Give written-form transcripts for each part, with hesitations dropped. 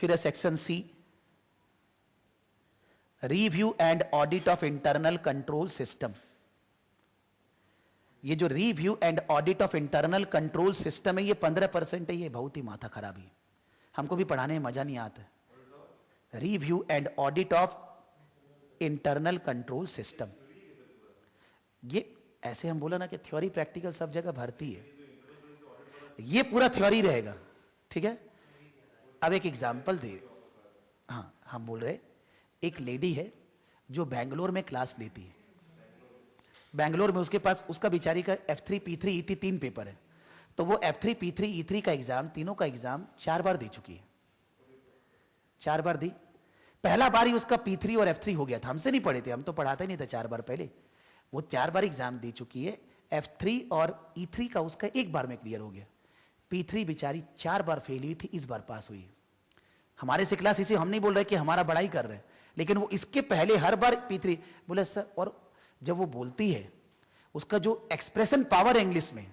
फिर है section C, review and audit of internal control system. ये जो review and audit of internal control system है, ये 15% है, ये बहुत ही माथा खराबी है, हमको भी पढ़ाने में मजा नहीं आता। Review and audit of internal control system, ये ऐसे हम बोला ना कि थ्योरी प्रैक्टिकल सब जगह भरती है, ये पूरा थ्योरी रहेगा, ठीक है। अब एक एग्जांपल दे, हाँ हम बोल रहे एक लेडी है जो बैंगलोर में क्लास लेती है, बैंगलोर में उसके पास उसका बेचारी का F3 P3 E3 3 पेपर है, तो वो F3 P3 E3 का एग्जाम, तीनों का एग्जाम 4 बार दे चुकी है, 4 बार दी। पहला बार ही उसका P3 और F3 हो गया था, हमसे नहीं पढ़े थे, हम तो पढ़ाते नहीं थे 4 बार पहले, वो 4 बार एग्जाम दे चुकी है, F3 और E3 का उसका एक बार में क्लियर हो गया, P3 बेचारी 4 बार फेल हुई थी, इस बार पास हुई। हमारे से क्लास इसे हम नहीं बोल रहे कि हमारा बड़ाई कर रहे हैं, लेकिन वो इसके पहले हर बार P3 बोले सर, और जब वो बोलती है उसका जो एक्सप्रेशन पावर है इंग्लिश में,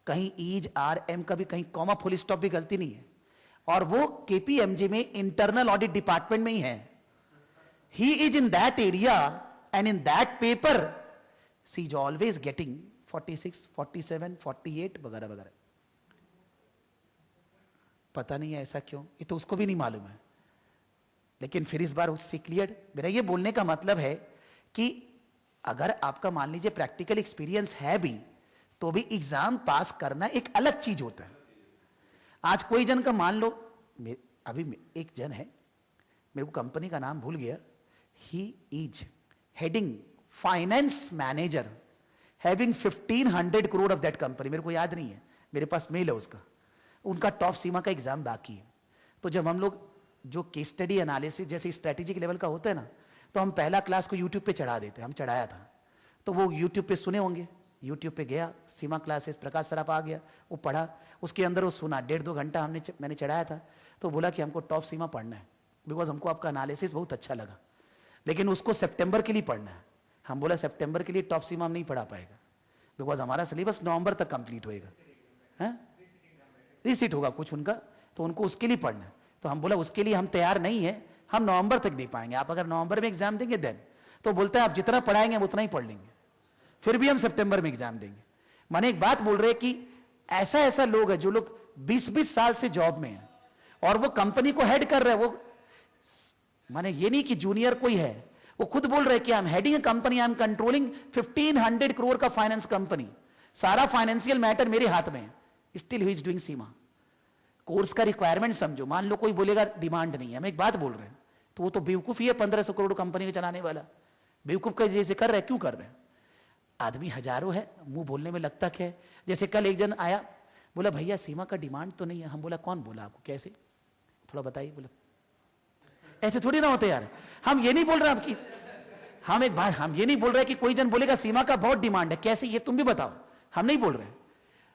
कहीं ईज आर एम का भी कहीं कॉमा फुल स्टॉप भी गलती नहीं है, और वो केपीएमजी में इंटरनल ऑडिट डिपार्टमेंट में ही है, ही is in that area and in that paper C is always getting 46, 47, 48 वगैरह वगैरह। पता नहीं है ऐसा क्यों, ये तो उसको भी नहीं मालूम है, लेकिन फिर इस बार उससे क्लियर। मेरा ये बोलने का मतलब है कि अगर आपका मान लीजिए प्रैक्टिकल एक्सपीरियंस है भी, तो भी एग्जाम पास करना एक अलग चीज होता है। आज कोई जन का मान लो, अभी एक जन है, मेरे को कंपनी का नाम भूल गया, he is heading finance manager having 1500 crore of that company, मेरे को याद नहीं है, मेरे पास मेल है उसका, उनका टॉप सीमा का एग्जाम बाकी है। तो जब हम लोग जो केस स्टडी एनालिसिस जैसे स्ट्रेटेजिक लेवल का होता है ना, तो हम पहला क्लास को यूट्यूब पे चढ़ा देते हैं, हम चढ़ाया था, तो वो यूट्यूब पे सुने होंगे, यूट्यूब पे गया, सीमा क्लासेस प्रकाश सराफ आ गया, वो पढ़ा, उसके अंदर वो सुना, 1.5-2 घंटा मैंने चढ़ाया था, तो बोला कि हमको टॉप सीमा पढ़ना है, बिकॉज हमको आपका एनालिसिस बहुत अच्छा लगा, लेकिन उसको सितंबर के लिए पढ़ना है। हम बोला सितंबर के लिए टॉप सीमा हम नहीं पढ़ा पाएगा, बिकॉज हमारा सिलेबस नवंबर तक कंप्लीट होएगा, है रिसीट होगा कुछ उनका, तो उनको उसके लिए पढ़ना है। तो हम बोला उसके लिए हम तैयार नहीं है, हम नवंबर तक दे पाएंगे, आप अगर नवंबर में एग्जाम देंगे देन, तो बोलता है आप जितना पढ़ाएंगे हम उतना ही पढ़ लेंगे, फिर भी हम सितंबर में एग्जाम देंगे। माने एक बात बोल रहे कि ऐसा ऐसा लोग है जो लोग 20-20 साल से जॉब में है और वो कंपनी को हेड कर रहे हैं, वो माने ये नहीं कि जूनियर कोई है, वो खुद बोल रहे कि I am heading a company, I am controlling 1500 crore का फाइनेंस कंपनी, सारा फाइनेंशियल मैटर मेरे हाथ में है, still he is doing Seema. Course का रिक्वायरमेंट समझो, मान लो कोई बोलेगा डिमांड नहीं है, हम एक बात बोल रहे हैं, तो वो तो बेवकूफ ही है, 1500 करोड़ कंपनी को चलाने वाला बेवकूफ का जैसे कर रहे हैं, क्यों कर रहे हैं? आदमी हजारों है, मुंह बोलने में लगता क्या है। जैसे कल एक जन आया, बोला भैया सीमा का डिमांड तो नहीं है, हम बोला कौन बोला आपको, कैसे, थोड़ा बताइए। बोला ऐसे थोड़ी ना होते यार, हम ये नहीं बोल रहे आपकी, हम एक बात, हम ये नहीं बोल रहे कि कोई जन बोलेगा सीमा का बहुत डिमांड है, कैसे, ये तुम भी बताओ, हम नहीं बोल रहे,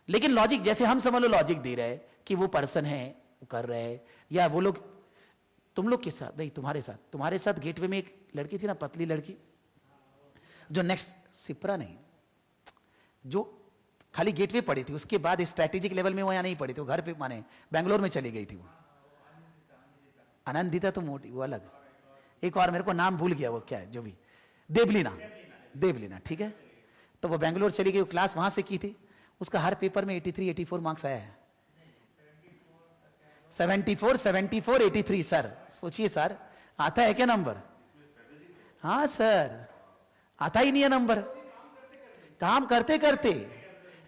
लेकिन लॉजिक जैसे हम समझ लो लॉजिक दे रहे हैं कि वो पर्सन है, वो कर रहे हैं, या वो लोग, तुम लोग के साथ नहीं, तुम्हारे साथ गेटवे में एक लड़की थी ना, पतली लड़की, जो नेक्स्ट सिप्रा नहीं, जो खाली गेटवे पड़ी थी, उसके बाद स्ट्रैटेजिक लेवल में वो यहाँ नहीं पड़ी थी, वो घर पे माने बैंगलोर में चली गई थी, वो आनंदिता तो मोटी, वो अलग, एक और मेरे को नाम भूल गया, वो क्या है जो भी, देवलीना, ठीक है। तो वो बैंगलोर चली गई, वो क्लास वहां से की थी, उसका हर पेपर में 83-84 मार्क्स आया है, 74, 83 सर, सोचिए सर, आता है क्या नंबर? हाँ सर, आता ही नहीं है नंबर, काम करते करते,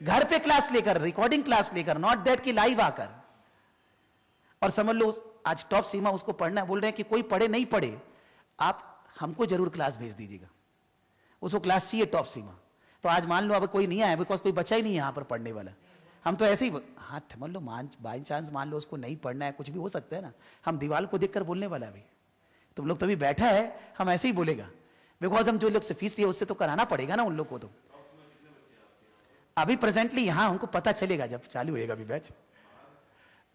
घर पे क्लास लेकर, रिकॉर्डिंग क्लास लेकर, नॉट दैट कि लाइव आकर, और समझ लो आज टॉप सीमा उसको पढ़ना है, बोल रहे हैं कि कोई पढ़े नहीं पढ़े, आप हमको जरूर क्लास भेज दीजिएगा, उसको क्लास चाहिए टॉप सीमा। तो आज मान लो अब कोई नहीं आया, बिकॉज कोई बचा ही नहीं है यहाँ पर पढ़ने वाला, हम तो ऐसे ही, हाँ मान लो बाई चांस मान लो उसको नहीं पढ़ना है, कुछ भी हो सकता है ना, हम दीवार को देखकर बोलने वाला भी, तुम लोग तभी बैठा है, हम ऐसे ही बोलेगा, बिकॉज हम जो लोग से फीस लिए उससे तो कराना पड़ेगा ना उन लोग को। तो अभी प्रेजेंटली यहाँ हमको पता चलेगा जब चालू होएगा अभी बैच,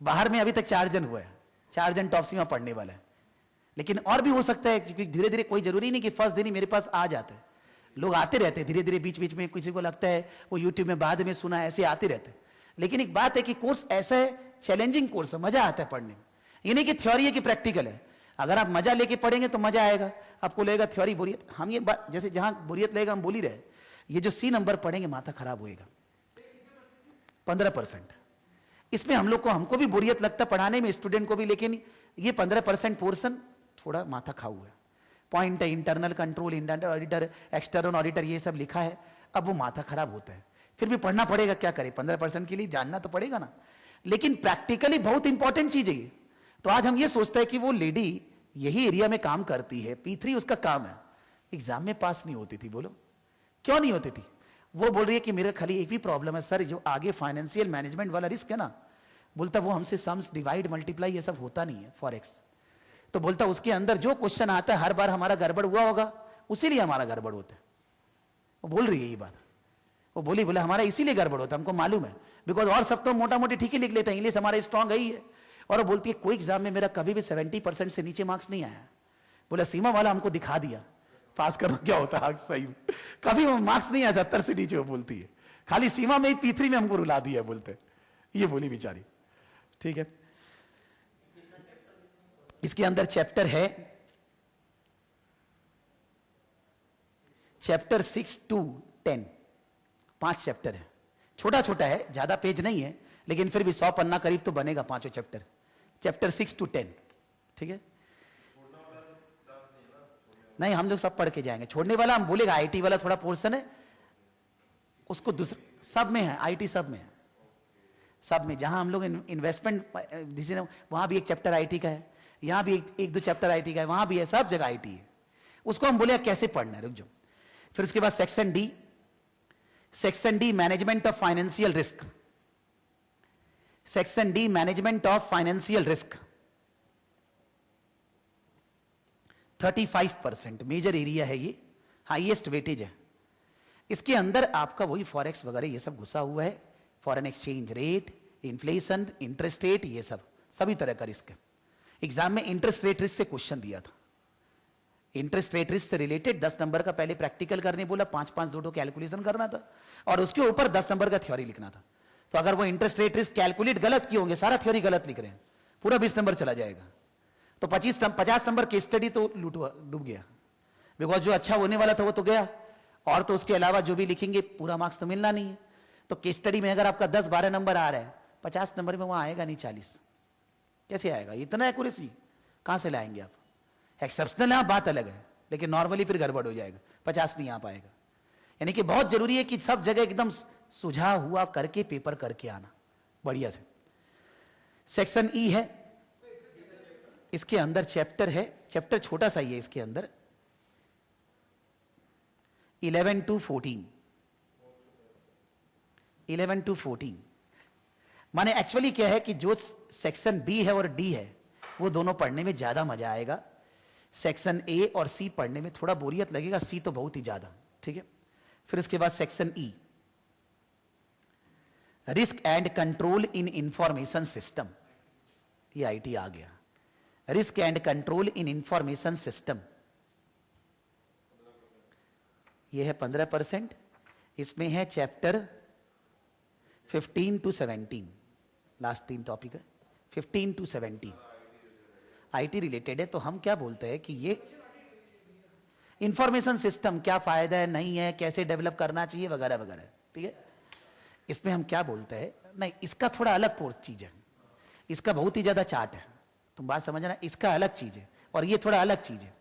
बाहर में अभी तक 4 जन हुआ है, 4 जन टॉप सीमा पढ़ने वाला है, लेकिन और भी हो सकता है, क्योंकि धीरे धीरे कोई जरूरी नहीं कि फर्स्ट दिन ही मेरे पास आ जाता है, लोग आते रहते हैं धीरे धीरे, बीच बीच में किसी को लगता है वो यूट्यूब में बाद में सुना, ऐसे आते रहते हैं। लेकिन एक बात है कि कोर्स ऐसा है, चैलेंजिंग कोर्स है, मजा आता है पढ़ने में, ये नहीं कि थ्योरी है कि प्रैक्टिकल है। अगर आप मजा लेके पढ़ेंगे तो मजा आएगा, आपको लगेगा थ्योरी बोरियत। हम ये बात जैसे जहां बोरियत लगेगा हम बोल ही रहे, ये जो सी नंबर पढ़ेंगे माथा खराब होएगा 15%। इसमें हम लोग को, हमको भी बोरियत लगता पढ़ाने में, स्टूडेंट को भी, लेकिन ये 15% पोर्शन थोड़ा माथा खाऊ है। पॉइंट है internal control, internal auditor, external auditor, ये सब लिखा है। अब वो माथा खराब होता है, फिर भी पढ़ना पड़ेगा, क्या करें, 15% के लिए जानना तो पड़ेगा ना। लेकिन प्रैक्टिकली बहुत इंपॉर्टेंट चीज है ये। तो आज हम ये सोचते हैं कि वो लेडी यही एरिया में काम करती है, P3 उसका काम है, एग्जाम में पास नहीं होती थी। बोलो क्यों नहीं होती थी? वो बोल रही है कि मेरा खाली एक भी प्रॉब्लम है सर, जो आगे फाइनेंशियल मैनेजमेंट वाला रिस्क है ना, बोलता वो हमसे सम्स डिवाइड मल्टीप्लाई ये सब होता नहीं है फॉरेक्स। तो बोलता उसके अंदर जो क्वेश्चन आता है हर बार हमारा गड़बड़ हुआ होगा, उसीलिए हमारा गड़बड़ होता है। वो बोल रही है ये बात, वो बोले हमारा इसीलिए गड़बड़ होता है, हमको मालूम है, बिकॉज और सब तो मोटा मोटी ठीक ही लिख लेते हैं, इंग्लिश हमारा स्ट्रांग ही है। और वो बोलती है कोई एग्जाम में मेरा कभी भी 70% से नीचे मार्क्स नहीं आया। बोला सीमा वाला हमको दिखा दिया पास करना क्या होता है। सही कभी वो मार्क्स नहीं आया 70 से नीचे, वो बोलती है खाली सीमा में P3 में हमको रुला दिया बोलते, ये बोली बेचारी। ठीक है, इसके अंदर चैप्टर है चैप्टर 6 to 10, 5 चैप्टर है, छोटा छोटा है, ज्यादा पेज नहीं है, लेकिन फिर भी 100 पन्ना करीब तो बनेगा पांचों चैप्टर, चैप्टर 6 to 10। ठीक है, नहीं हम लोग सब पढ़ के जाएंगे, छोड़ने वाला हम बोलेगा आईटी वाला थोड़ा पोर्शन है, उसको दूसरा सब में है, आईटी सब में है, सब में। जहां हम लोग इन्वेस्टमेंट वहां भी एक चैप्टर आईटी का है, यहां भी एक दो चैप्टर आईटी का है, वहां भी है, सब जगह आईटी है। उसको हम बोले कैसे पढ़ना है, रुक जाओ। फिर उसके बाद section D management of financial risk, section D management of financial risk 35% major area है, ये हाईएस्ट वेटेज है। इसके अंदर आपका वही फॉरेक्स वगैरह ये सब घुसा हुआ है, foreign exchange rate, inflation, interest rate, ये सब सभी तरह का रिस्क है। एग्जाम में इंटरेस्ट रेट रिस्क से क्वेश्चन दिया था, इंटरेस्ट रेट रिस्क से रिलेटेड 10 नंबर का पहले प्रैक्टिकल करने बोला, 5-5 दो कैलकुलेशन करना था और उसके ऊपर 10 नंबर का थ्योरी लिखना था। तो अगर वो इंटरेस्ट रेट रिस्क कैलकुलेट गलत किए होंगे, सारा थ्योरी गलत लिख रहे हैं, पूरा 20 नंबर चला जाएगा। तो 50 नंबर की स्टडी तो डूब गया, बिकॉज जो अच्छा होने वाला था वो तो गया, और तो उसके अलावा जो भी लिखेंगे पूरा मार्क्स तो मिलना नहीं है। तो केस स्टडी में अगर आपका 10-12 नंबर आ रहा है, 50 नंबर में वहां आएगा नहीं 40, कैसे आएगा? इतना एक्यूरेसी कहां से लाएंगे आप? एक्सेप्शनल है बात अलग है, लेकिन नॉर्मली फिर गड़बड़ हो जाएगा, 50 नहीं आ पाएगा। यानी कि बहुत जरूरी है कि सब जगह एकदम सुझा हुआ करके पेपर करके आना बढ़िया से। सेक्शन ई है, इसके अंदर चैप्टर है, चैप्टर छोटा सा ही है, इसके अंदर 11 to 14, 11 to 14। माने एक्चुअली क्या है कि जो सेक्शन बी है और डी है वो दोनों पढ़ने में ज्यादा मजा आएगा, सेक्शन ए और सी पढ़ने में थोड़ा बोरियत लगेगा, सी तो बहुत ही ज्यादा। ठीक है, फिर उसके बाद section E, risk and control in information system, ये आईटी आ गया, risk and control in information system, ये है 15%। इसमें है चैप्टर 15 to 17, लास्ट 3 टॉपिक है, 15 to 17 आईटी रिलेटेड है। तो हम क्या बोलते हैं कि ये इंफॉर्मेशन सिस्टम क्या फायदा है, नहीं है, कैसे डेवलप करना चाहिए वगैरह वगैरह। ठीक है, इसमें हम क्या बोलते हैं, नहीं इसका थोड़ा अलग कोर्स चीज है, इसका बहुत ही ज्यादा चार्ट है, तुम बात समझना, इसका अलग चीज है और ये थोड़ा अलग चीज है।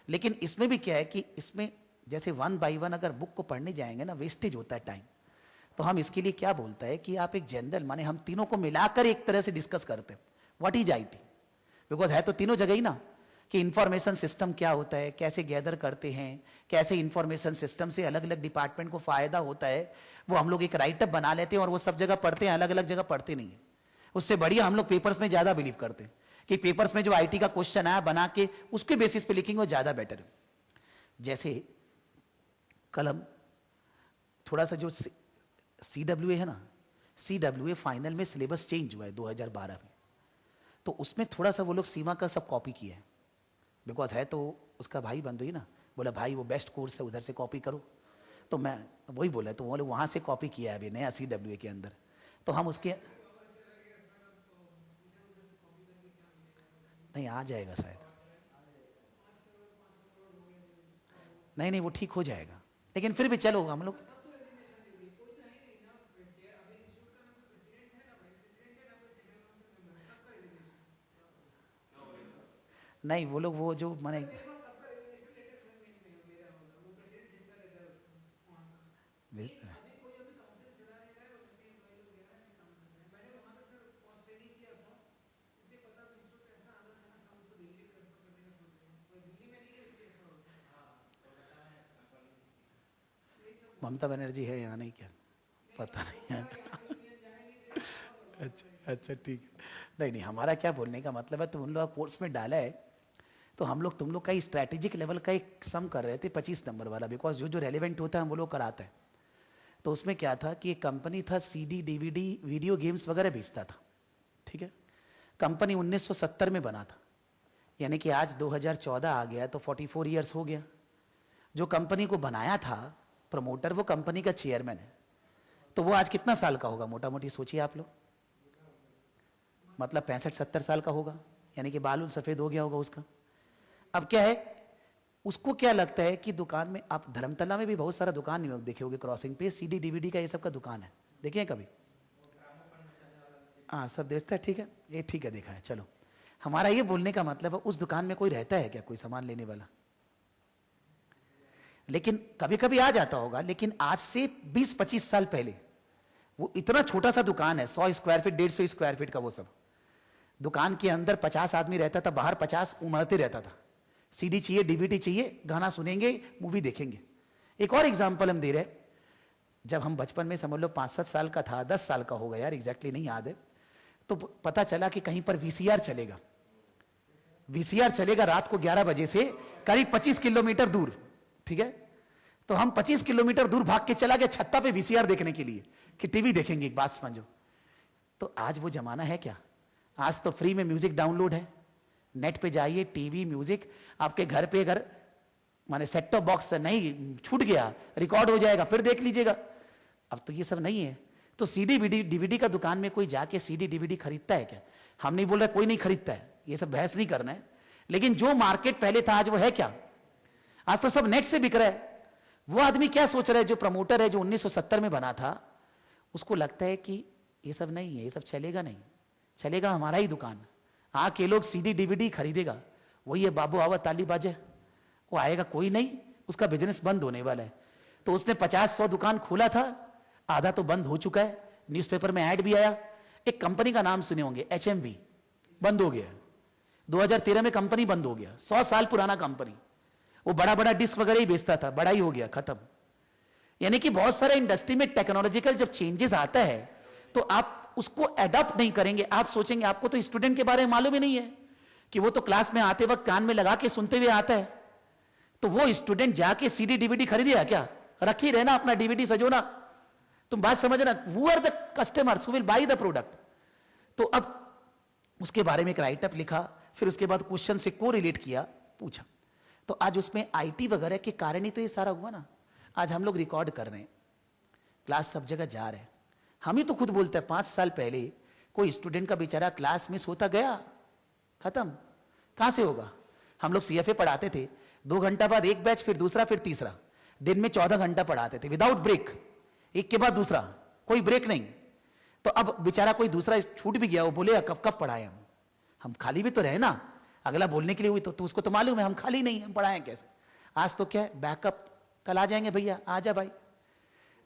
लेकिन इसमें भी क्या है कि इसमें जैसे 1 by 1 अगर बुक को पढ़ने जाएंगे ना, वेस्टेज होता है टाइम। तो हम इसके लिए क्या बोलते हैं कि आप एक जनरल, माने हम तीनों को मिलाकर एक तरह से डिस्कस करते हैं, व्हाट इज आईटी, बिकॉज है तो तीनों जगह ही ना, कि इंफॉर्मेशन सिस्टम क्या होता है, कैसे गैदर करते हैं, कैसे इंफॉर्मेशन सिस्टम से अलग अलग डिपार्टमेंट को फायदा होता है, वो हम लोग एक राइटअप बना लेते हैं और वो सब जगह पढ़ते हैं, अलग अलग जगह पढ़ते नहीं है। उससे बढ़िया हम लोग पेपर्स में ज्यादा बिलीव करते हैं कि पेपर्स में जो आईटी का क्वेश्चन आया बना के उसके बेसिस पे लिखेंगे वो ज्यादा बेटर है। जैसे कल हम थोड़ा सा जो CWA है ना, CWA फाइनल में सिलेबस चेंज हुआ है 2012 में, तो उसमें थोड़ा सा वो लोग सीमा का सब कॉपी किया है, बिकॉज है तो उसका भाई बंधु ही ना, बोला भाई वो बेस्ट कोर्स है उधर से कॉपी करो, तो मैं वही बोला, तो वो लोग वहां से कॉपी किया है अभी नया CWA के अंदर। तो हम उसके नहीं आ जाएगा शायद, नहीं नहीं वो ठीक हो जाएगा, लेकिन फिर भी चलो हम लोग, नहीं वो लोग वो जो माने, ममता बनर्जी है या नहीं क्या पता नहीं है। अच्छा अच्छा ठीक है, नहीं नहीं हमारा क्या बोलने का मतलब है, तो उन लोग कोर्स में डाला है, तो हम लोग तुम लोग का स्ट्रैटेजिक लेवल का एक सम कर रहे थे 25 नंबर वाला, बिकॉज जो जो रेलिवेंट होता है हम वो लोग कराते हैं। तो उसमें क्या था कि एक कंपनी था सीडी डीवीडी वीडियो गेम्स वगैरह बेचता था, ठीक है। कंपनी 1970 में बना था, यानी कि आज 2014 आ गया तो 44 ईयर्स हो गया। जो कंपनी को बनाया था प्रमोटर, वो कंपनी का चेयरमैन है, तो वो आज कितना साल का होगा मोटा मोटी सोचिए आप लोग, मतलब 65-70 साल का होगा, यानी कि बाल सफेद हो गया होगा उसका। अब क्या है, उसको क्या लगता है कि दुकान में, आप धर्मतला में भी बहुत सारा दुकान नहीं देखे होगे क्रॉसिंग पे, सीडी डीवीडी का ये सब का दुकान है, देखे कभी? हाँ सब देखता है, ठीक है, ये ठीक है देखा है। चलो हमारा ये बोलने का मतलब है उस दुकान में कोई रहता है क्या, कोई सामान लेने वाला? लेकिन कभी कभी आ जाता होगा, लेकिन आज से 20-25 साल पहले वो इतना छोटा सा दुकान है, 100 स्क्वायर फीट 150 स्क्वायर फीट का, वो सब दुकान के अंदर 50 आदमी रहता था, बाहर 50 उमड़ते रहता था, सीडी चाहिए डीवीडी चाहिए, गाना सुनेंगे मूवी देखेंगे। एक और एग्जांपल हम दे रहे, जब हम बचपन में समझ लो 5-7 साल का था, 10 साल का होगा यार, एग्जैक्टली नहीं याद है, तो पता चला कि कहीं पर वीसीआर चलेगा, वीसीआर चलेगा रात को 11 बजे से करीब 25 किलोमीटर दूर, ठीक है। तो हम 25 किलोमीटर दूर भाग के चला गया छत्ता पे वीसीआर देखने के लिए कि टीवी देखेंगे, एक बात समझो। तो आज वो जमाना है क्या? आज तो फ्री में म्यूजिक डाउनलोड है, नेट पे जाइए, टीवी म्यूजिक आपके घर पे, अगर माने सेट टॉप बॉक्स नहीं छूट गया, रिकॉर्ड हो जाएगा, फिर देख लीजिएगा। अब तो ये सब नहीं है, तो सीडी डीवीडी का दुकान में कोई जाके सीडी डीवीडी खरीदता है क्या? हम नहीं बोल रहे कोई नहीं खरीदता है, ये सब बहस नहीं करना है, लेकिन जो मार्केट पहले था आज वो है क्या? आज तो सब नेट से बिक रहा है। वो आदमी क्या सोच रहा है, जो प्रमोटर है, जो 1970 में बना था, उसको लगता है कि ये सब नहीं है, ये सब चलेगा नहीं, चलेगा हमारा ही दुकान, आके लोग सीडी डीवीडी खरीदेगा, वही है बाबू आवा ताली बाजे, वो आएगा कोई नहीं, उसका बिजनेस बंद होने वाला है। तो उसने 50-100 दुकान खोला था, आधा तो बंद हो चुका है, न्यूज़पेपर में ऐड भी आया। एक कंपनी का नाम सुने होंगे, HMV, बंद हो गया 2013 में, कंपनी बंद हो गया, 100 साल पुराना कंपनी, वो बड़ा बड़ा डिस्क वगैरह ही बेचता था, बड़ा ही हो गया, खत्म। यानी कि बहुत सारे इंडस्ट्री में टेक्नोलॉजिकल जब चेंजेस आता है तो आप उसको एडॉप्ट नहीं करेंगे, आप सोचेंगे, आपको तो स्टूडेंट के बारे में मालूम ही नहीं है कि वो तो क्लास में आते वक्त कान में लगा के सुनते हुए आता है, तो वो स्टूडेंट जाके सीडी डीवीडी खरीदेगा क्या? रखी रहना अपना डीवीडी सजोना, तुम बात समझना, who are the customers who will buy the product. तो अब उसके बारे में एक राइटअप लिखा, फिर उसके बाद क्वेश्चन से को रिलेट किया, पूछा, तो आज उसमें आईटी वगैरह के कारण ही तो ये सारा हुआ ना। आज हम लोग रिकॉर्ड कर रहे हैं, क्लास सब जगह जा रहे हैं, हम ही तो खुद बोलते हैं 5 साल पहले कोई स्टूडेंट का बेचारा क्लास मिस होता गया, खत्म, कहां से होगा? हम लोग सीएफए पढ़ाते थे, 2 घंटा बाद एक बैच, फिर दूसरा, फिर तीसरा, दिन में 14 घंटा पढ़ाते थे विदाउट ब्रेक, एक के बाद दूसरा, कोई ब्रेक नहीं। तो अब बेचारा कोई दूसरा छूट भी गया, वो बोलेगा कब कब पढ़ाए हम खाली भी तो रहे ना, अगला बोलने के लिए हुई तो उसको तो मालूम है हम खाली नहीं, हम पढ़ाएं कैसे। आज तो क्या है, बैकअप, कल आ जाएंगे भैया, आ जा भाई।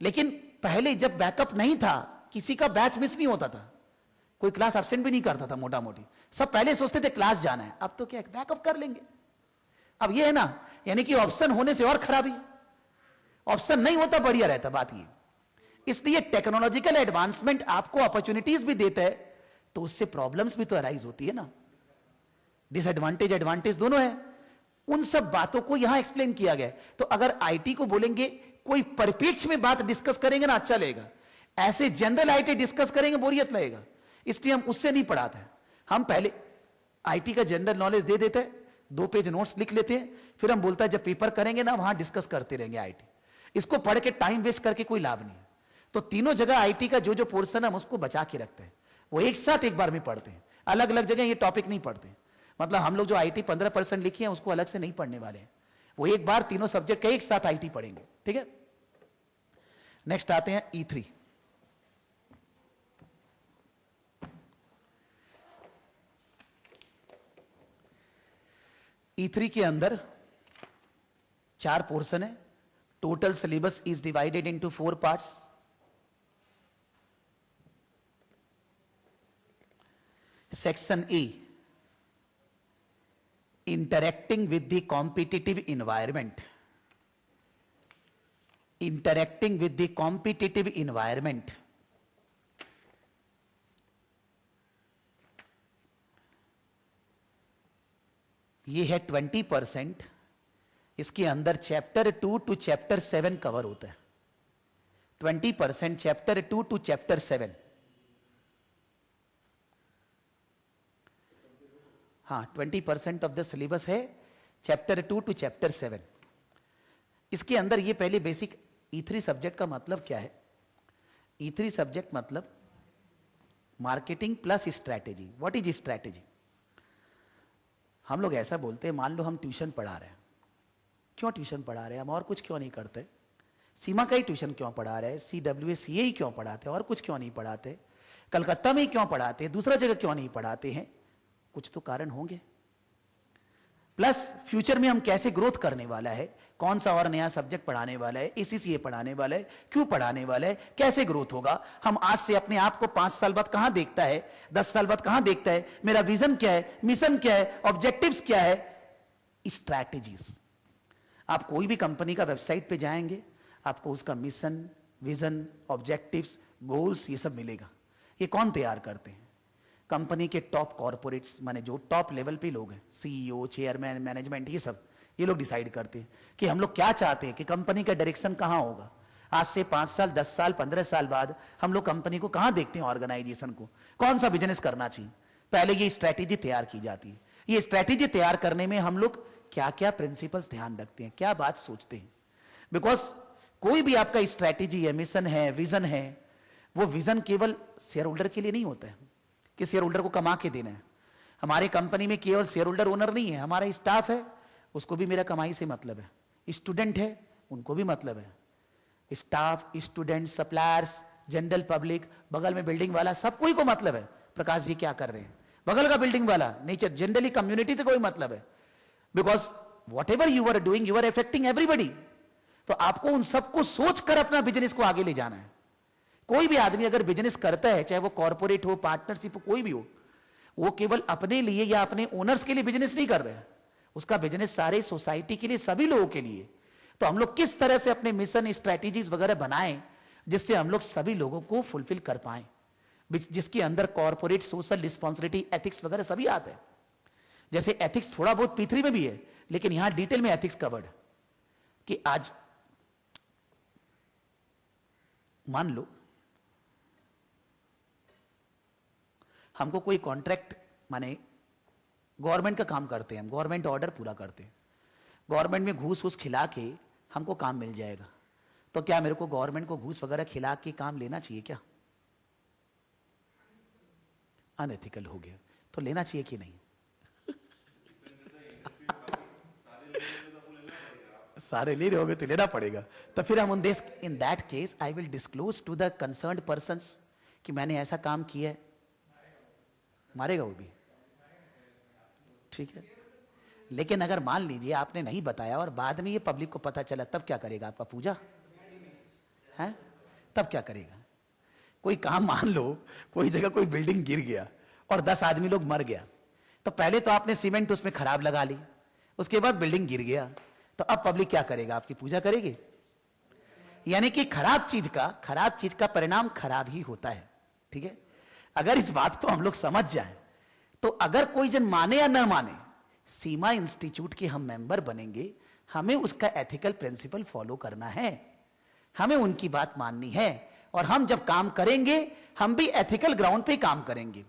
लेकिन पहले जब बैकअप नहीं था, किसी का बैच मिस नहीं होता था, कोई क्लास एब्सेंट भी नहीं करता था मोटा मोटी, सब पहले सोचते थे क्लास जाना है, अब तो क्या है, बैकअप कर लेंगे। अब ये है ना, यानी कि ऑप्शन होने से और खराबी, ऑप्शन नहीं होता बढ़िया रहता, बात ये। इसलिए टेक्नोलॉजिकल एडवांसमेंट आपको अपॉर्चुनिटीज भी देता है, तो उससे प्रॉब्लम्स भी तो अराइज होती है ना, डिसएडवांटेज एडवांटेज दोनों है। उन सब बातों को यहां एक्सप्लेन किया गया। तो अगर आईटी को बोलेंगे, कोई परिप्रेक्ष्य में बात डिस्कस करेंगे ना, अच्छा लगेगा, ऐसे जनरल आईटी डिस्कस करेंगे बोरियत लगेगा, इसलिए हम उससे नहीं पढ़ाते हैं। हम पहले आईटी का जनरल नॉलेज दे देते हैं, 2 पेज नोट्स लिख लेते हैं, फिर हम बोलता है जब पेपर करेंगे ना वहां डिस्कस करते रहेंगे आईटी। इसको पढ़ के टाइम वेस्ट करके कोई लाभ नहीं है। तो तीनों जगह आईटी का जो जो पोर्शन है हम उसको बचा के रखते हैं, वो एक साथ एक बार में पढ़ते हैं, अलग अलग जगह ये टॉपिक नहीं पढ़ते। मतलब हम लोग जो आईटी 15% लिखी है उसको अलग से नहीं पढ़ने वाले हैं, वो एक बार तीनों सब्जेक्ट का एक साथ आईटी पढ़ेंगे, ठीक है। नेक्स्ट आते हैं E3। E3 के अंदर 4 पोर्शन है। Total syllabus is divided into 4 parts. Section A, interacting with the competitive environment. Interacting with the competitive environment, ये है 20%। इसके अंदर चैप्टर 2 टू चैप्टर 7 कवर होता है। 20% चैप्टर 2 टू चैप्टर 7। हाँ, 20% ऑफ द सिलेबस है चैप्टर 2 टू चैप्टर 7। इसके अंदर ये पहले बेसिक E3 सब्जेक्ट का मतलब क्या है। E3 सब्जेक्ट मतलब marketing plus strategy. What is strategy? हम लोग ऐसा बोलते हैं, मान लो हम ट्यूशन पढ़ा रहे हैं। क्यों ट्यूशन पढ़ा रहे हैं? हम और कुछ क्यों नहीं करते? सीमा का ही ट्यूशन क्यों पढ़ा रहे हैं? CWA CA ही क्यों पढ़ाते? और कुछ क्यों नहीं पढ़ाते? कलकत्ता में ही क्यों पढ़ाते? दूसरा जगह क्यों नहीं पढ़ाते हैं? कुछ तो कारण होंगे। प्लस फ्यूचर में हम कैसे ग्रोथ करने वाला है, कौन सा और नया सब्जेक्ट पढ़ाने वाला है, ACCA पढ़ाने वाला है, क्यों पढ़ाने वाला है, कैसे ग्रोथ होगा। हम आज से अपने आप को 5 साल बाद कहां देखता है, 10 साल बाद कहां देखता है, मेरा विजन क्या है, मिशन क्या है, ऑब्जेक्टिव्स क्या है, स्ट्रैटेजीज। आप कोई भी कंपनी का वेबसाइट पे जाएंगे, आपको उसका मिशन, विजन, ऑब्जेक्टिव्स, गोल्स, ये सब मिलेगा। ये कौन तैयार करते हैं? कंपनी के टॉप कॉर्पोरेट्स, माने जो टॉप लेवल पे लोग हैं, CEO, चेयरमैन, मैनेजमेंट, ये लोग डिसाइड करते हैं कि हम लोग क्या चाहते हैं, कि कंपनी का डायरेक्शन कहां होगा। आज से 5 साल, 10 साल, 15 साल बाद हम लोग कंपनी को कहां देखते हैं, ऑर्गेनाइजेशन को कौन सा बिजनेस करना चाहिए। पहले ये स्ट्रैटेजी तैयार की जाती है। ये स्ट्रैटेजी तैयार करने में हम लोग क्या क्या प्रिंसिपल्स ध्यान रखते हैं, क्या बात सोचते हैं। बिकॉज कोई भी आपका स्ट्रैटेजी है, मिशन है, विजन है, वो विजन केवल शेयर होल्डर के लिए नहीं होता है कि शेयर होल्डर को कमा के देना है। हमारे कंपनी में केवल शेयर होल्डर ओनर नहीं है, हमारा स्टाफ है, उसको भी मेरा कमाई से मतलब है। स्टूडेंट है, उनको भी मतलब है। Staff, student, suppliers, general public, बगल में बिल्डिंग वाला, सब कोई को मतलब है प्रकाश जी क्या कर रहे हैं। बगल का बिल्डिंग वाला, नेचर, जनरली कम्युनिटी से कोई मतलब है। Because whatever you are doing, you are affecting everybody. तो आपको उन सबको सोचकर अपना बिजनेस को आगे ले जाना है। कोई भी आदमी अगर बिजनेस करता है, चाहे वो कॉर्पोरेट हो, पार्टनरशिप हो, कोई भी हो, वो केवल अपने लिए या अपने ओनर्स के लिए बिजनेस नहीं कर रहे हैं। उसका बिजनेस सारे सोसाइटी के लिए, सभी लोगों के लिए। तो हम लोग किस तरह से अपने मिशन, स्ट्रैटेजीज वगैरह बनाएं जिससे हम लोग सभी लोगों को फुलफिल कर पाएं, जिसके अंदर कॉर्पोरेट, सोशल रिस्पॉन्सिबिलिटी, एथिक्स वगैरह सभी आते हैं। जैसे एथिक्स थोड़ा बहुत P3 में भी है, लेकिन यहां डिटेल में एथिक्स कवर्ड। कि आज मान लो हमको कोई कॉन्ट्रैक्ट, माने गवर्नमेंट का काम करते हैं, हम गवर्नमेंट ऑर्डर पूरा करते हैं, गवर्नमेंट में घूस वूस खिला के हमको काम मिल जाएगा। तो क्या मेरे को गवर्नमेंट को घूस वगैरह खिला के काम लेना चाहिए क्या? अनएथिकल हो गया। तो लेना चाहिए कि नहीं? सारे ले रहे होगे तो लेना पड़ेगा। तो फिर हम in that case I will disclose to the concerned persons कि मैंने ऐसा काम किया है। मारेगा वो भी, ठीक है। लेकिन अगर मान लीजिए आपने नहीं बताया और बाद में ये पब्लिक को पता चला, तब क्या करेगा आपका पूजा है? तब क्या करेगा? कोई काम, मान लो कोई जगह कोई बिल्डिंग गिर गया और 10 आदमी लोग मर गया, तो पहले तो आपने सीमेंट उसमें खराब लगा ली, उसके बाद बिल्डिंग गिर गया, तो अब पब्लिक क्या करेगा? आपकी पूजा करेगी। यानी कि खराब चीज का परिणाम खराब ही होता है, ठीक है। अगर इस बात को हम लोग समझ जाएं, तो अगर कोई जन माने या न माने, सीमा इंस्टीट्यूट के हम मेंबर बनेंगे, हमें उसका एथिकल प्रिंसिपल फॉलो करना है, हमें उनकी बात माननी है। और हम जब काम करेंगे, हम भी एथिकल ग्राउंड पे काम करेंगे।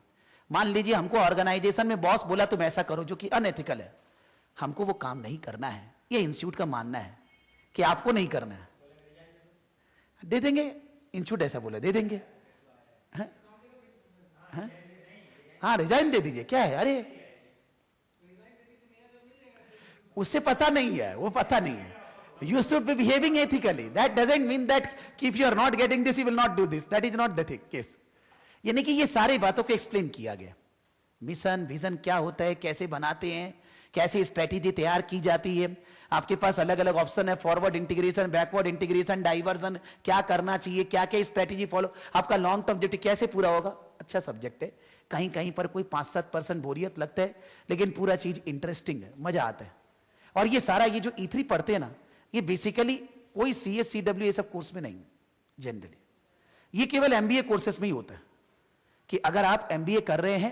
मान लीजिए हमको ऑर्गेनाइजेशन में बॉस बोला तुम ऐसा करो जो कि अनएथिकल है, हमको वो काम नहीं करना है। ये इंस्टीट्यूट का मानना है कि आपको नहीं करना है। दे देंगे, इंस्टीट्यूट ऐसा बोला, दे देंगे। हाँ, रिजाइन दे दीजिए, क्या है? अरे उससे पता नहीं है, वो पता नहीं है. You should be behaving ethically. That doesn't mean that if you are not getting this, you will not do this. That is not the case. यानी कि ये सारी बातों को एक्सप्लेन किया गया. मिशन विजन क्या होता है, कैसे बनाते हैं, कैसे स्ट्रेटेजी तैयार की जाती है, आपके पास अलग अलग ऑप्शन है, forward integration, backward integration, diversion, क्या करना चाहिए, क्या क्या स्ट्रेटेजी फॉलो, आपका लॉन्ग टर्म ऑब्जेक्टिव कैसे पूरा होगा. अच्छा सब्जेक्ट है. कहीं कहीं पर कोई 5-7% बोरियत लगता है, लेकिन पूरा चीज इंटरेस्टिंग है, मजा आता है. और ये सारा ये जो E3 पढ़ते हैं ना, ये बेसिकली कोई CS CW ये सब कोर्स में नहीं जनरली. ये केवल MBA कोर्सेस में ही होता है कि अगर आप MBA कर रहे हैं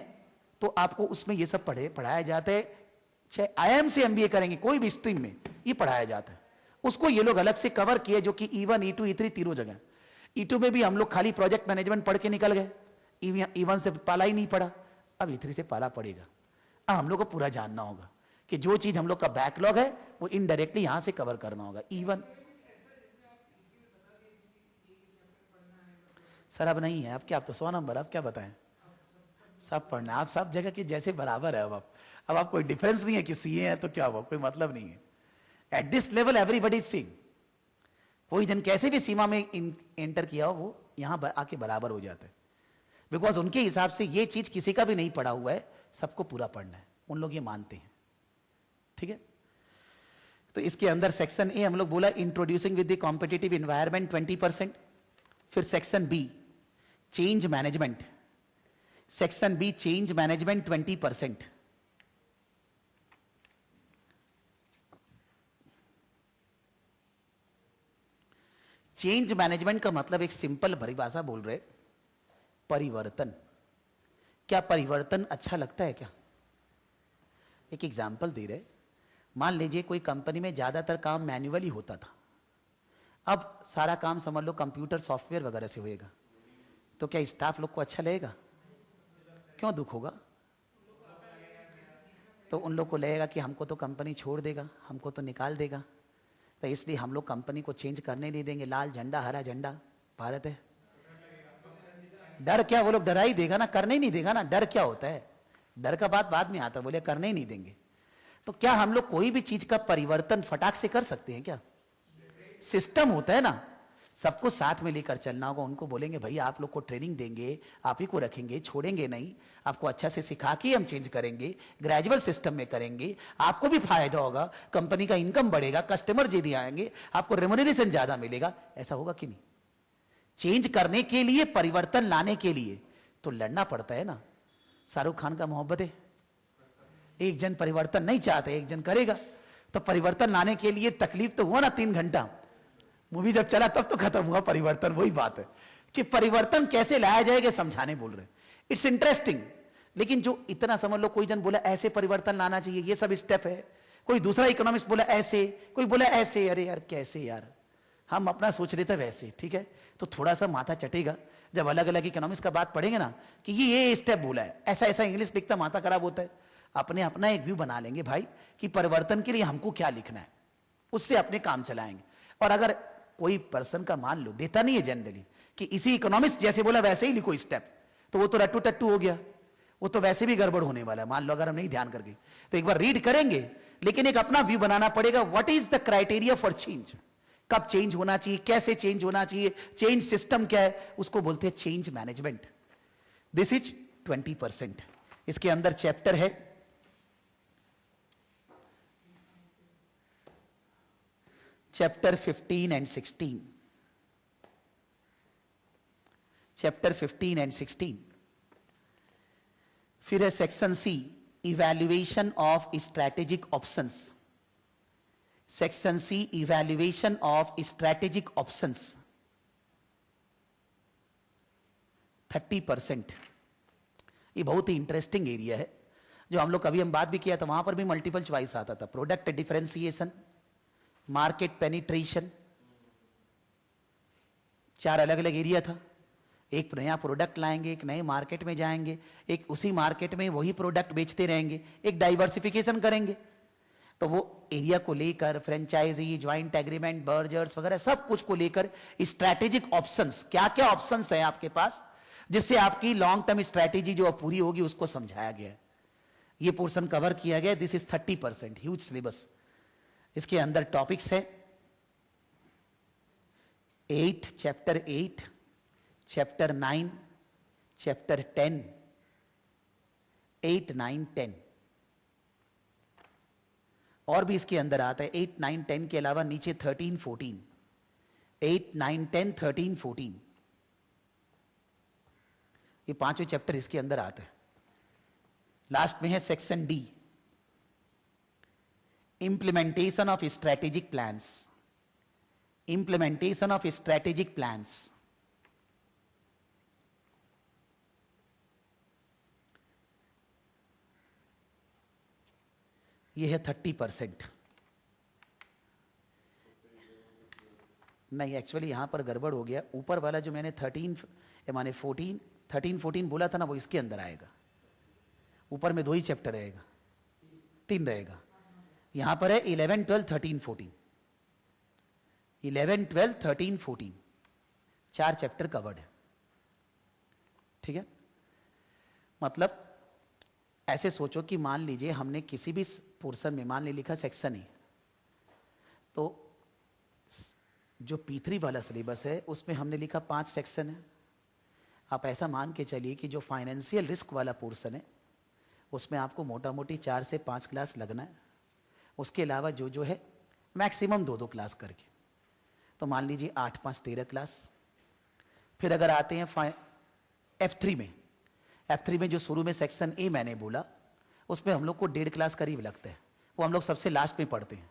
तो आपको उसमें ये सब पढ़ाया जाता है. चाहे IIM से MBA करेंगे, कोई भी स्ट्रीम में ये पढ़ाया जाता है. उसको ये लोग अलग से कवर किए, जो कि E1 E2 E3 तीनों जगह. E2 में भी हम लोग खाली प्रोजेक्ट मैनेजमेंट पढ़ के निकल गए, E1 से पाला ही नहीं पड़ा. अब E3 से पाला पड़ेगा. अब हम लोग को पूरा जानना होगा कि जो चीज हम लोग का बैकलॉग है वो इनडायरेक्टली यहां से कवर करना होगा. इवन सर अब नहीं है, अब क्या, आप तो 100 नंबर, अब क्या बताएं, सब पढ़ना, आप सब जगह के जैसे बराबर है. अब आप कोई डिफरेंस नहीं है कि सीए है तो क्या हुआ, कोई मतलब नहीं है. At this level everybody is same. कोई जन कैसे भी सीमा में एंटर किया हो, वो यहां आके बराबर हो जाता है. बिकॉज उनके हिसाब से ये चीज किसी का भी नहीं पढ़ा हुआ है, सबको पूरा पढ़ना है. उन लोग ये मानते हैं. ठीक है. तो इसके अंदर सेक्शन ए हम लोग बोला introducing with the competitive environment 20%. फिर section B change management. Section B change management 20%. Change management का मतलब एक सिंपल परिभाषा बोल रहे, परिवर्तन. क्या परिवर्तन अच्छा लगता है क्या? एक एग्जाम्पल दे रहे, मान लीजिए कोई कंपनी में ज्यादातर काम मैन्युअली होता था, अब सारा काम समझ लो कंप्यूटर सॉफ्टवेयर वगैरह से होएगा, तो क्या स्टाफ लोग को अच्छा लगेगा? क्यों दुख होगा? तो उन लोग को लगेगा कि हमको तो कंपनी छोड़ देगा, हमको तो निकाल देगा, तो इसलिए हम लोग कंपनी को चेंज करने नहीं देंगे. लाल झंडा हरा झंडा भारत है. डर क्या, वो लोग डरा ही देगा ना, करने ही नहीं देगा ना. डर क्या होता है, डर का बात बाद में आता, बोले करने ही नहीं देंगे. तो क्या हम लोग कोई भी चीज का परिवर्तन फटाक से कर सकते हैं क्या? सिस्टम होता है ना, सबको साथ में लेकर चलना होगा. उनको बोलेंगे भाई आप लोग को ट्रेनिंग देंगे, आप ही को रखेंगे, छोड़ेंगे नहीं, आपको अच्छा से सिखा के हम चेंज करेंगे, ग्रेजुअल सिस्टम में करेंगे, आपको भी फायदा होगा, कंपनी का इनकम बढ़ेगा, कस्टमर जल्दी आएंगे, आपको रेम्युनरेशन ज्यादा मिलेगा. ऐसा होगा कि नहीं? चेंज करने के लिए, परिवर्तन लाने के लिए तो लड़ना पड़ता है ना. शाहरुख खान का मोहब्बत है, एक जन परिवर्तन नहीं चाहते, एक जन करेगा. तो परिवर्तन लाने के लिए तकलीफ तो हुआ ना. 3 घंटा मूवी जब चला तब तो खत्म हुआ परिवर्तन. वही बात है कि परिवर्तन कैसे लाया जाएगा समझाने बोल रहे. It's interesting. लेकिन जो इतना समझ लो, कोई जन बोला ऐसे परिवर्तन लाना चाहिए, ये सब स्टेप है. कोई दूसरा इकोनॉमिस्ट बोला ऐसे, कोई बोला ऐसे. अरे यार कैसे यार, हम अपना सोच रहे थे वैसे. ठीक है, तो थोड़ा सा माथा चटेगा जब अलग अलग इकोनॉमिक्स का बात पढ़ेंगे ना, कि ये स्टेप बोला है, ऐसा ऐसा इंग्लिश लिखता माथा खराब होता है. अपने अपना एक व्यू बना लेंगे भाई कि परिवर्तन के लिए हमको क्या लिखना है, उससे अपने काम चलाएंगे. और अगर कोई पर्सन का मान लो देता नहीं है जनरली कि इसी इकोनॉमिक्स जैसे बोला वैसे ही लिखो स्टेप, तो वो तो रट्टू टट्टू हो गया, वो तो वैसे भी गड़बड़ होने वाला है. मान लो अगर हम नहीं ध्यान करके, तो एक बार रीड करेंगे, लेकिन एक अपना व्यू बनाना पड़ेगा. What is the criteria for change, कब चेंज होना चाहिए, कैसे चेंज होना चाहिए, चेंज सिस्टम क्या है, उसको बोलते हैं चेंज मैनेजमेंट. This is 20%. इसके अंदर चैप्टर है चैप्टर 15 एंड 16. Chapter 15 and 16. फिर है section C evaluation of strategic options. Section C evaluation of strategic options 30%. ये बहुत ही इंटरेस्टिंग एरिया है, जो हम लोग कभी हम बात भी किया था, वहां पर भी मल्टीपल चॉइस आता था. प्रोडक्ट डिफरेंशिएशन, मार्केट पेनिट्रेशन, 4 अलग अलग एरिया था. एक नया प्रोडक्ट लाएंगे, एक नए मार्केट में जाएंगे, एक उसी मार्केट में वही प्रोडक्ट बेचते रहेंगे, एक डाइवर्सिफिकेशन करेंगे. तो वो एरिया को लेकर फ्रेंचाइजी, ज्वाइंट एग्रीमेंट, बर्जर्स वगैरह सब कुछ को लेकर स्ट्रैटेजिक ऑप्शंस, क्या क्या ऑप्शंस है आपके पास, जिससे आपकी लॉन्ग टर्म स्ट्रैटेजी जो पूरी होगी, उसको समझाया गया. ये पोर्शन कवर किया गया. This is 30%. Huge syllabus. इसके अंदर टॉपिक्स है 8, चैप्टर 8, चैप्टर 9, चैप्टर 10, 8, 9, 10 और भी इसके अंदर आता है 8, 9, 10 के अलावा नीचे 13, 14, 8, 9, 10, 13, 14 ये पांचों चैप्टर इसके अंदर आते हैं। लास्ट में है section D, implementation of strategic plans. Implementation of strategic plans, ये है 30%। नहीं, एक्चुअली यहां पर गड़बड़ हो गया। ऊपर वाला जो मैंने 13, 14 बोला था ना, वो इसके अंदर आएगा। ऊपर में 2 ही चैप्टर रहेगा, 3 रहेगा। यहां पर है 11, 12, 13, 14, 11, 12, 13, 14 4 चैप्टर कवर्ड है। ठीक है, मतलब ऐसे सोचो कि मान लीजिए हमने किसी भी पोर्शन में मान लिखा सेक्शन ए, तो जो P3 वाला सिलेबस है उसमें हमने लिखा 5 सेक्शन है। आप ऐसा मान के चलिए कि जो फाइनेंशियल रिस्क वाला पोर्शन है उसमें आपको मोटा मोटी 4 से 5 क्लास लगना है। उसके अलावा जो जो है मैक्सिमम 2-2 क्लास करके, तो मान लीजिए 8, 5, 13 क्लास। फिर अगर आते हैं F3 में, F3 में जो शुरू में सेक्शन ए मैंने बोला, उसमें हम लोग को 1.5 क्लास करीब लगता है। वो हम लोग सबसे लास्ट में पढ़ते हैं,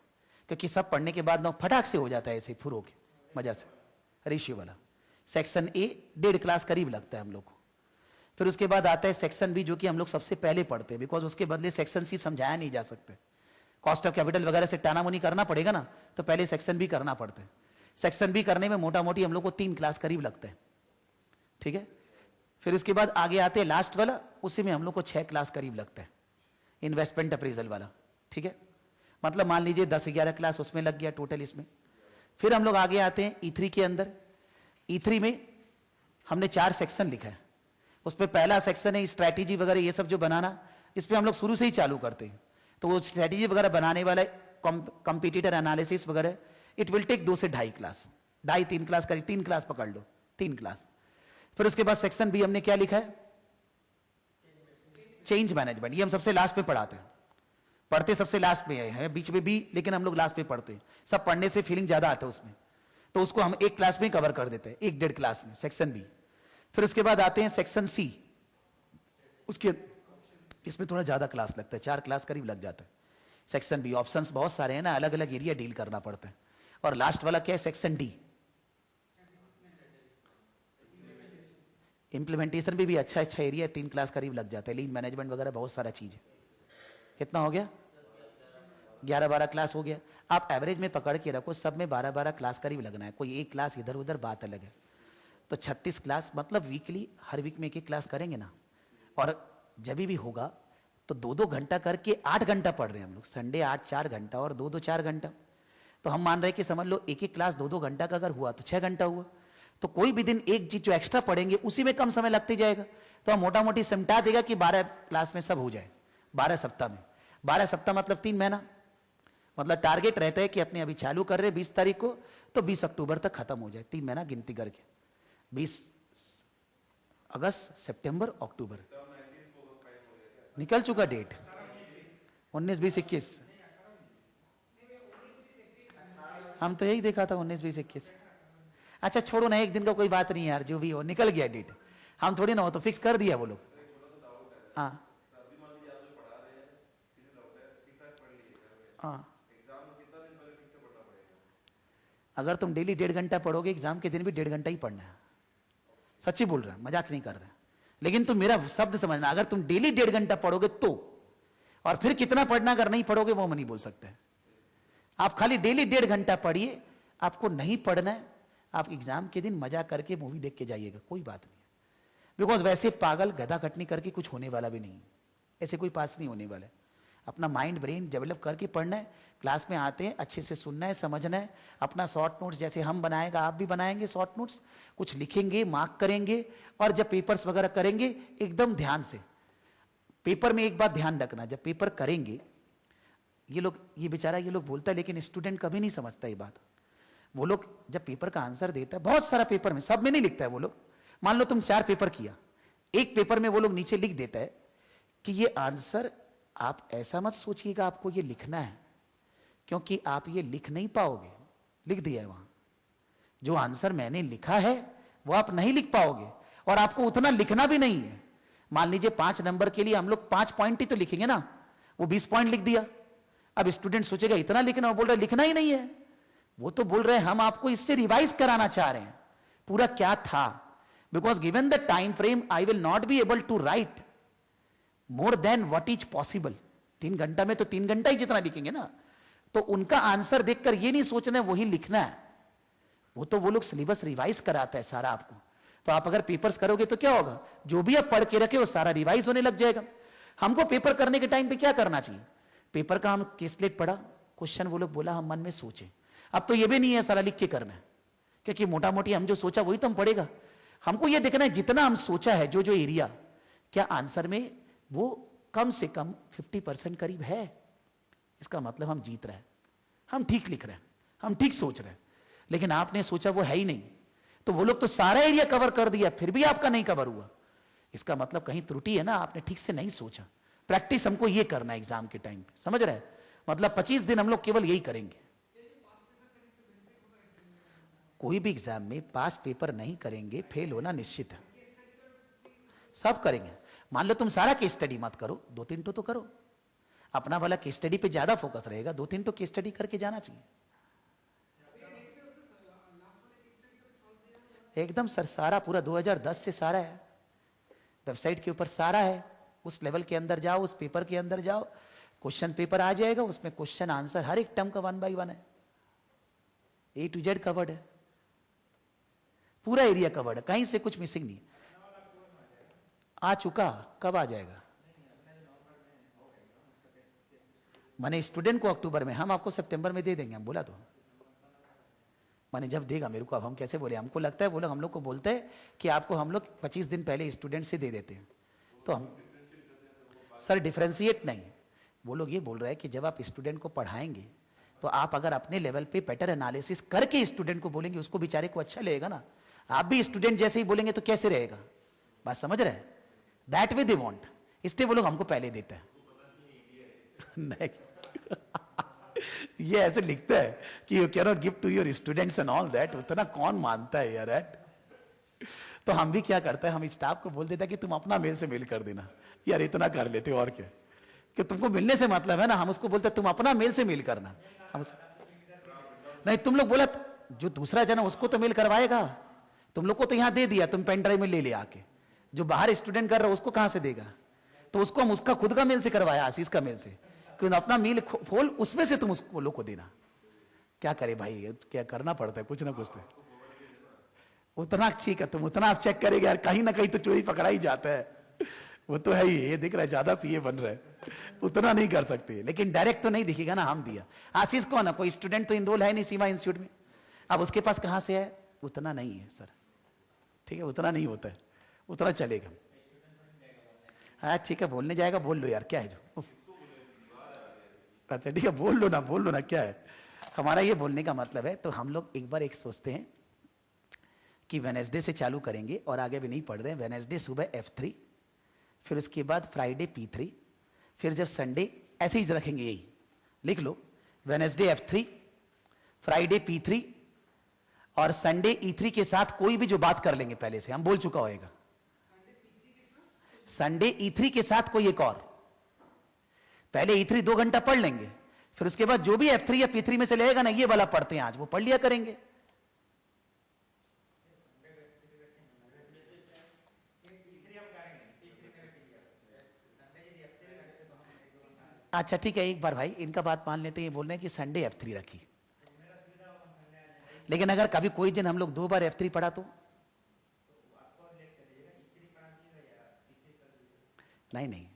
क्योंकि सब पढ़ने के बाद ना फटाक से हो जाता है ऐसे फुरो के मजा से। रेशियो वाला सेक्शन ए 1.5 क्लास करीब लगता है हम लोग को। फिर उसके बाद आता है सेक्शन बी, जो कि हम लोग सबसे पहले पढ़ते हैं, बिकॉज उसके बदले सेक्शन सी समझाया नहीं जा सकते। कॉस्ट ऑफ कैपिटल वगैरह से टानामुनी करना पड़ेगा ना, तो पहले सेक्शन बी करना पड़ता है। सेक्शन बी करने में मोटा मोटी हम लोग को 3 क्लास करीब लगता है। ठीक है, फिर उसके बाद आगे आते हैं लास्ट वाला, उसी में हम लोग को 6 क्लास करीब लगता है, इन्वेस्टमेंट अप्रेजल वाला। ठीक है, मतलब मान लीजिए 10-11 क्लास उसमें लग गया टोटल इसमें। फिर हम लोग आगे आते हैं E3 के अंदर। E3 में हमने 4 सेक्शन लिखा है। उसमें पहला सेक्शन है स्ट्रैटेजी वगैरह ये सब जो बनाना, इस पे हम लोग शुरू से ही चालू करते हैं। तो वो स्ट्रैटेजी वगैरह बनाने वाला कंपटीटर एनालिसिस वगैरह, इट विल टेक 2 से 2.5 क्लास, 2.5-3 क्लास करीब, 3 क्लास पकड़ लो, 3 क्लास। फिर उसके बाद सेक्शन बी हमने क्या लिखा है, चेंज मैनेजमेंट। ये हम सबसे लास्ट में पढ़ाते हैं, पढ़ते सबसे लास्ट में है, बीच में भी, लेकिन हम लोग लास्ट में पढ़ते हैं। सब पढ़ने से फीलिंग ज्यादा आता है उसमें, तो उसको हम 1 क्लास में कवर कर देते हैं, 1-1.5 क्लास में सेक्शन बी। फिर उसके बाद आते हैं सेक्शन सी, उसके इसमें थोड़ा ज्यादा क्लास लगता है, 4 क्लास करीब लग जाता है। सेक्शन बी ऑप्शंस बहुत सारे हैं ना, अलग अलग एरिया डील करना पड़ता है। और लास्ट वाला क्या है, सेक्शन डी, इंप्लीमेंटेशन भी अच्छा एरिया है, 3 क्लास करीब लग जाता है। लीन मैनेजमेंट वगैरह बहुत सारा चीज है। कितना हो गया, 11-12 क्लास हो गया। आप एवरेज में पकड़ के रखो, सब में 12-12 क्लास करीब लगना है, कोई 1 क्लास इधर उधर बात अलग है। तो 36 क्लास, मतलब वीकली, हर वीक में 1-1 क्लास करेंगे ना। और जब भी होगा तो 2-2 घंटा करके 8 घंटा पढ़ रहे हैं हम लोग। संडे 8 4 घंटा और 2-2 4 घंटा, तो हम मान रहे हैं कि समझ लो 1-1 क्लास 2-2 घंटा का अगर हुआ तो 6 घंटा हुआ। तो कोई भी दिन एक चीज जो एक्स्ट्रा पढ़ेंगे उसी में कम समय लगते जाएगा। तो हम मोटा मोटी सिमटा देगा कि 12 क्लास में सब हो जाए, 12 सप्ताह में। 12 सप्ताह मतलब 3 महीना। मतलब टारगेट रहता है कि अपने अभी चालू कर रहे 20 तारीख को, तो 20 अक्टूबर तक खत्म हो जाए, 3 महीना गिनती करके। 20 अगस्त, सितंबर, अक्टूबर, निकल चुका डेट। 19, 20, 21, हम तो यही देखा था 19, 20, 21। अच्छा छोड़ो ना, एक दिन का कोई बात नहीं यार, जो भी हो निकल गया डेट। हम थोड़ी ना हो तो फिक्स कर दिया वो लोग। हाँ हाँ, अगर तुम डेली 1.5 घंटा पढ़ोगे, एग्जाम के दिन भी 1.5 घंटा ही पढ़ना है। सच्ची बोल रहा है, मजाक नहीं कर रहा। लेकिन तुम मेरा शब्द समझना, अगर तुम डेली 1.5 घंटा पढ़ोगे तो, और फिर कितना पढ़ना अगर नहीं पढ़ोगे वो हम नहीं बोल सकते। आप खाली डेली 1.5 घंटा पढ़िए। आपको नहीं पढ़ना है, आप एग्जाम के दिन मजा करके मूवी देख के जाइएगा, कोई बात नहीं। बिकॉज वैसे पागल गधा कटनी करके कुछ होने वाला भी नहीं, ऐसे कोई पास नहीं होने वाला है। अपना माइंड ब्रेन डेवलप करके पढ़ना है। क्लास में आते हैं अच्छे से सुनना है, समझना है। अपना शॉर्ट नोट्स जैसे हम बनाएगा आप भी बनाएंगे शॉर्ट नोट्स, कुछ लिखेंगे, मार्क करेंगे। और जब पेपर्स वगैरह करेंगे एकदम ध्यान से। पेपर में एक बात ध्यान रखना, जब पेपर करेंगे ये बेचारा ये लोग बोलता है, लेकिन स्टूडेंट कभी नहीं समझता ये बात। वो लोग जब पेपर का आंसर देता है, बहुत सारा पेपर में, सब में नहीं लिखता है वो लोग। मान लो तुम 4 पेपर किया, एक पेपर में वो लोग नीचे लिख देता है कि ये आंसर आप ऐसा मत सोचिएगा आपको ये लिखना है, क्योंकि आप ये लिख नहीं पाओगे। लिख दिया है वहां, जो आंसर मैंने लिखा है वो आप नहीं लिख पाओगे, और आपको उतना लिखना भी नहीं है। मान लीजिए 5 नंबर के लिए हम लोग 5 पॉइंट ही तो लिखेंगे ना, वो 20 पॉइंट लिख दिया। अब स्टूडेंट सोचेगा इतना लिखना, वो बोल रहा है लिखना ही नहीं है। वो तो बोल रहे हैं हम आपको इससे रिवाइज कराना चाह रहे हैं पूरा क्या था, because given the time frame I will not be able to write more than what is possible. 3 घंटा में तो 3 घंटा ही जितना लिखेंगे ना, तो उनका आंसर देखकर ये नहीं सोचना है वही लिखना है। वो लोग सिलेबस रिवाइज कराता है सारा आपको। तो आप अगर पेपर्स करोगे तो क्या होगा, जो भी आप पढ़ के रखे वो सारा रिवाइज होने लग जाएगा। हमको पेपर करने के टाइम पे क्या करना चाहिए, पेपर का हम केसलेट पढ़ा, क्वेश्चन वो लोग बोला, हम मन में सोचे। अब तो ये भी नहीं है सारा लिख के करना है, क्योंकि मोटा मोटी हम जो सोचा वही तो हम पढ़ेगा। हमको ये देखना है जितना हम सोचा है, जो जो एरिया, क्या आंसर में वो कम से कम 50% करीब है। इसका मतलब हम जीत रहे हैं, हम ठीक लिख रहे हैं, हम ठीक सोच रहे हैं। लेकिन आपने सोचा वो है ही नहीं, तो वो लोग तो सारा एरिया कवर कर दिया, फिर भी आपका नहीं कवर हुआ। इसका मतलब कहीं त्रुटि है ना, आपने ठीक से नहीं सोचा। प्रैक्टिस हमको ये करना है एग्जाम के टाइम पे, समझ रहे हैं? मतलब 25 दिन हम लोग केवल यही करेंगे। कोई भी एग्जाम में पास पेपर नहीं करेंगे, फेल होना निश्चित है। सब करेंगे। मान लो तुम सारा केस स्टडी मत करो, 2-3 तो करो। अपना वाला केस स्टडी पे ज्यादा फोकस रहेगा, 2-3 तो केस स्टडी करके जाना चाहिए। एकदम सर, सारा पूरा 2010 से सारा है, वेबसाइट के ऊपर सारा है। उस लेवल के अंदर जाओ, उस पेपर के अंदर जाओ, क्वेश्चन पेपर आ जाएगा, उसमें क्वेश्चन आंसर हर एक टर्म का 1 by 1 है, A to Z कवर्ड है, पूरा एरिया कवर्ड है, कहीं से कुछ मिसिंग नहीं। आ चुका, कब आ जाएगा? मैंने स्टूडेंट को अक्टूबर में, हम आपको सितंबर में दे देंगे, हम बोला तो माने जब देगा मेरे को। अब हम कैसे बोले, हमको लगता है वो लोग हम लोग को बोलते हैं कि आपको हम लोग 25 दिन पहले स्टूडेंट से दे देते हैं, तो हम सर डिफरेंशिएट नहीं। वो लोग ये बोल रहे हैं कि जब आप स्टूडेंट को पढ़ाएंगे तो आप अगर अपने लेवल पे पैटर्न एनालिसिस करके स्टूडेंट को बोलेंगे, उसको बेचारे को अच्छा लगेगा ना। आप भी स्टूडेंट जैसे ही बोलेंगे तो कैसे रहेगा, बात समझ रहे हैं? दैट वे दे वांट, इसलिए वो लोग हमको पहले देते हैं। नहीं ये ऐसे लिखता है कि you can not give to your students and all that, उतना कौन मानता है यार एट? तो हम भी क्या करते हैं, हम स्टाफ को बोल देते हैं कि तुम अपना मेल से मेल कर देना यार, इतना कर लेते हो और क्या, कि तुमको मिलने से मतलब है ना। हम उसको बोलते हैं तुम अपना मेल से मेल करना, हम नहीं, तुम लोग बोला जो दूसरा जना उसको तो मेल करवाएगा, तुम लोग को तो यहां दे दिया, तुम पेन ड्राइव में ले ले आके, जो बाहर स्टूडेंट कर रहा है उसको कहां से देगा? तो उसको हम उसका खुद का मेल से करवाया, आशीष का मेल से, क्यों अपना मेल खोल, उसमें से तुम उसको लोग को देना। क्या करे भाई, क्या करना पड़ता है कुछ ना कुछ तो। उतना ठीक है, तुम उतना आप चेक करेंगे यार, कहीं ना कहीं तो चोरी पकड़ा ही जाता है, वो तो है ही। ये दिख रहा है ज्यादा सीए बन रहा है, उतना नहीं कर सकते, लेकिन डायरेक्ट तो नहीं दिखेगा ना, हम दिया। आशीष कौन है, कोई स्टूडेंट तो इनरोल है नहीं सीमा इंस्टीट्यूट में, अब उसके पास कहां से है? उतना नहीं है सर, ठीक है, उतना नहीं होता है, उतना चलेगा। हाँ ठीक है, बोलने जाएगा बोल लो यार, क्या है जो, अच्छा ठीक है, बोल लो ना, क्या है? हमारा ये बोलने का मतलब है। तो हम लोग एक बार एक सोचते हैं कि वेडनेसडे से चालू करेंगे, और आगे भी नहीं पढ़ रहे हैं। वेडनेसडे सुबह F3, फिर उसके बाद फ्राइडे P3, फिर जब संडे ऐसे ही रखेंगे, यही लिख लो, वेडनेसडे F3, फ्राइडे P3 और संडे E3 के साथ कोई भी जो बात कर लेंगे पहले से, हम बोल चुका होएगा। संडे E3 के साथ कोई एक और, पहले E3 2 घंटा पढ़ लेंगे, फिर उसके बाद जो भी F3 या P3 में से लेगा ना, ये वाला पढ़ते हैं आज, वो पढ़ लिया करेंगे। अच्छा ठीक है, एक बार भाई इनका बात मान लेते हैं, ये बोल रहे हैं कि संडे F3 रखी, लेकिन अगर कभी कोई दिन हम लोग 2 बार F3 पढ़ा तो नहीं,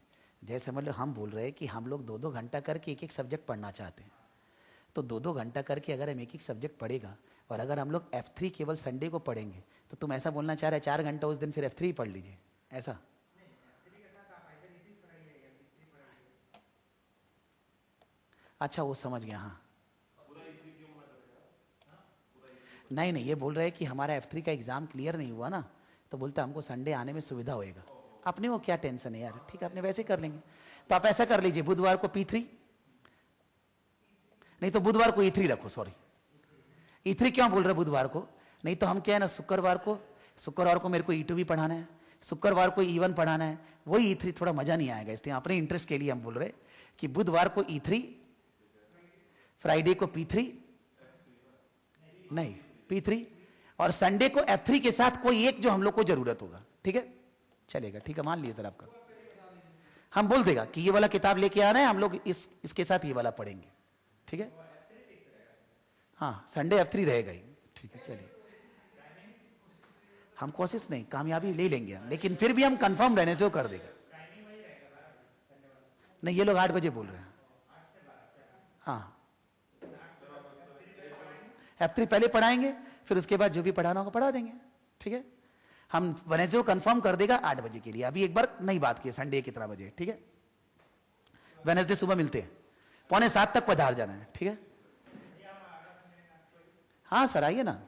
जैसे मतलब हम बोल रहे हैं कि हम लोग 2-2 घंटा करके एक एक सब्जेक्ट पढ़ना चाहते हैं, तो 2-2 घंटा करके अगर हम एक एक सब्जेक्ट पढ़ेगा, और अगर हम लोग F3 केवल संडे को पढ़ेंगे, तो तुम ऐसा बोलना चाह रहे 4 घंटा उस दिन फिर F3 पढ़ लीजिए, ऐसा? अच्छा वो समझ गया, हाँ। नहीं नहीं, ये बोल रहे हैं कि हमारा F3 का एग्जाम क्लियर नहीं हुआ ना, तो बोलते हमको संडे आने में सुविधा होएगा। अपने वो क्या टेंशन है यार, ठीक है अपने वैसे कर लेंगे। तो आप ऐसा कर लीजिए, बुधवार को P3, नहीं तो बुधवार को E3 रखो, सॉरी E3 क्यों बोल रहे बुधवार को, नहीं तो हम क्या है ना, शुक्रवार को मेरे को E2 भी पढ़ाना है, शुक्रवार को E1 पढ़ाना है, वही E3 थोड़ा मजा नहीं आएगा, इसलिए अपने इंटरेस्ट के लिए हम बोल रहे कि बुधवार को E3, फ्राइडे को P3 नहीं P3, और संडे को F3 के साथ कोई एक जो हम लोग को जरूरत होगा, ठीक है चलेगा, ठीक है मान लीजिए सर आपका, हम बोल देगा कि ये वाला किताब लेके आ रहे हैं हम लोग, इसके साथ ये वाला पढ़ेंगे, ठीक है। हाँ संडे F3 रहेगा ही, ठीक है चलिए। हम कोशिश नहीं, कामयाबी ले लेंगे हम, लेकिन फिर भी हम कंफर्म रहने से वो कर देगा। नहीं ये लोग 8 बजे बोल रहे हैं, हाँ F3 पहले पढ़ाएंगे, फिर उसके बाद जो भी पढ़ाना होगा पढ़ा देंगे, ठीक है। हम वेडनेसडे को कंफर्म कर देगा 8 बजे के लिए, अभी एक बार नहीं बात की संडे कितना बजे, ठीक है। वेडनेसडे सुबह मिलते हैं, 6:45 तक पधार जाना है, ठीक है। हाँ सर आइए ना।